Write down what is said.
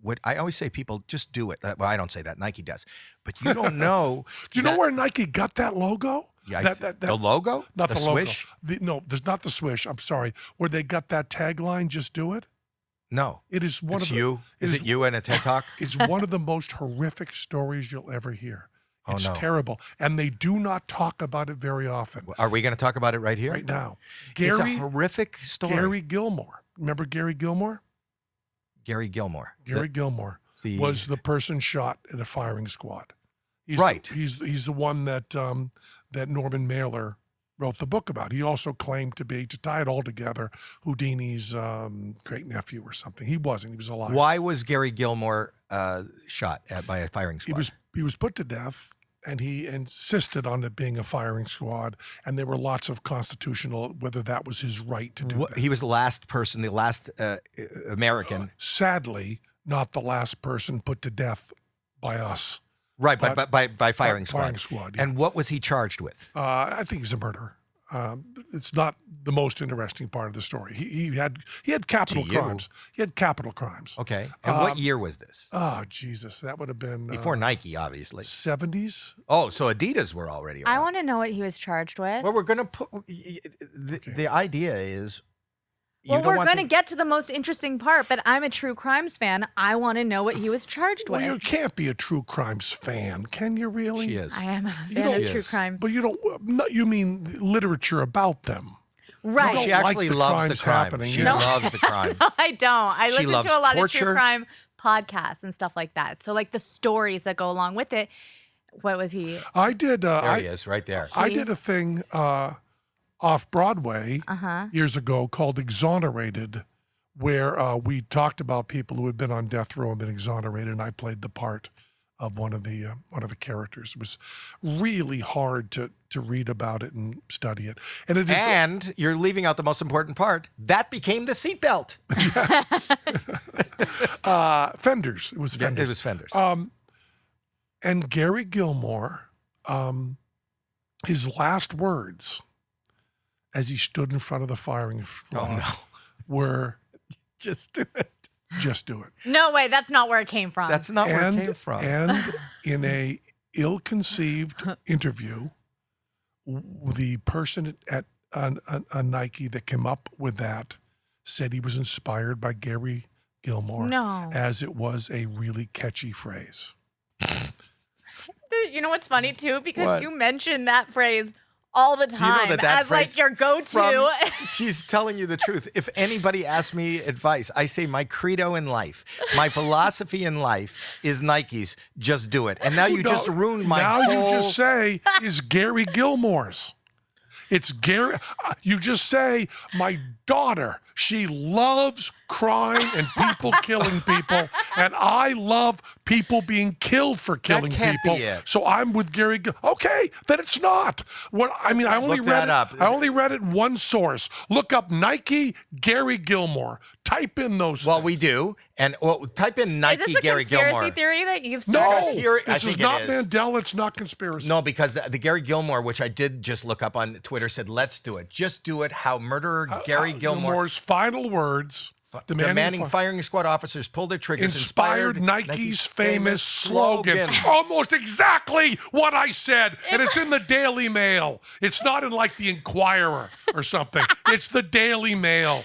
what I always say, people just do it. Well, I don't say that. Nike does. But you don't know. Do you know where Nike got that logo? Yeah, the logo? Not the logo. Swish? No, there's not the swish. I'm sorry. Where they got that tagline, just do it? No. It is one It's of the, you? Is it you in a TED Talk? It's one of the most horrific stories you'll ever hear. It's no. terrible. And they do not talk about it very often. Are we going to talk about it right here? Right now. It's a horrific story. Gary Gilmore. Remember Gary Gilmore? Gary Gilmore. Gary Gilmore was the person shot in a firing squad. Right. He's the one that that Norman Mailer wrote the book about. He also claimed to tie it all together, Houdini's great nephew or something. He wasn't. He was alive. Why was Gary Gilmore shot by a firing squad? He was put to death, and he insisted on it being a firing squad. And there were lots of constitutional, whether that was his right to do that. He was the last person, the last American. Sadly, not the last person put to death by us. Right, by firing squad. Firing squad, yeah. And what was he charged with? I think he was a murderer. It's not the most interesting part of the story. He had capital crimes. He had capital crimes. Okay. And what year was this? Oh, Jesus. That would have been... Before Nike, obviously. 70s? Oh, so Adidas were already around. I want to know what he was charged with. Well, we're going to put... The idea is... Well, we're going to get to the most interesting part, but I'm a true crimes fan. I want to know what he was charged with. Well, you can't be a true crimes fan, can you really? She is. I am a fan of true crime. But you don't... You mean literature about them. Right. She actually loves the crime. Happening. She loves the crime. No, I don't. I listen loves to a lot torture. of true crime podcasts and stuff like that. So, like the stories that go along with it. What was he? I did... There he is, right there. I did a thing off Broadway years ago called Exonerated, where we talked about people who had been on death row and been exonerated, and I played the part of one of the characters. It was really hard to read about it and study it. And you're leaving out the most important part. That became the seatbelt. Fenders. It was Fenders. It was Fenders. And Gary Gilmore, his last words as he stood in front of the firing squad were, just do it. Just do it. No way. That's not where it came from. That's not where it came from. And in a ill-conceived interview, the person at a Nike that came up with that said he was inspired by Gary Gilmore. No. As it was a really catchy phrase. You know what's funny, too? Because you mentioned that phrase all the time that as phrase like your go-to. She's telling you the truth. If anybody asks me advice, I say my credo in life, my philosophy in life is Nike's, just do it. And now you just ruined my whole... Now you just say, is Gary Gilmore's. It's Gary. You just say, my daughter, she loves crime and people killing people, and I love people being killed for killing can't people. be it. So I'm with Gary. Okay, then it's not. What I mean, I only read it. I only read it in one source. Look up Nike Gary Gilmore. Type in those. Well, things. we do, and type in Nike Is this a Gary conspiracy Gilmore. theory that you've No, started? this is not Mandel. It's not conspiracy. No, because the Gary Gilmore, which I did just look up on Twitter, said, "Let's do it. Just do it." How murderer Gary Gilmore. Gilmore's final words. Demanding firing squad officers pull their triggers. Inspired Nike's famous slogan. Almost exactly what I said. And it's in the Daily Mail. It's not in like the Inquirer or something. It's the Daily Mail.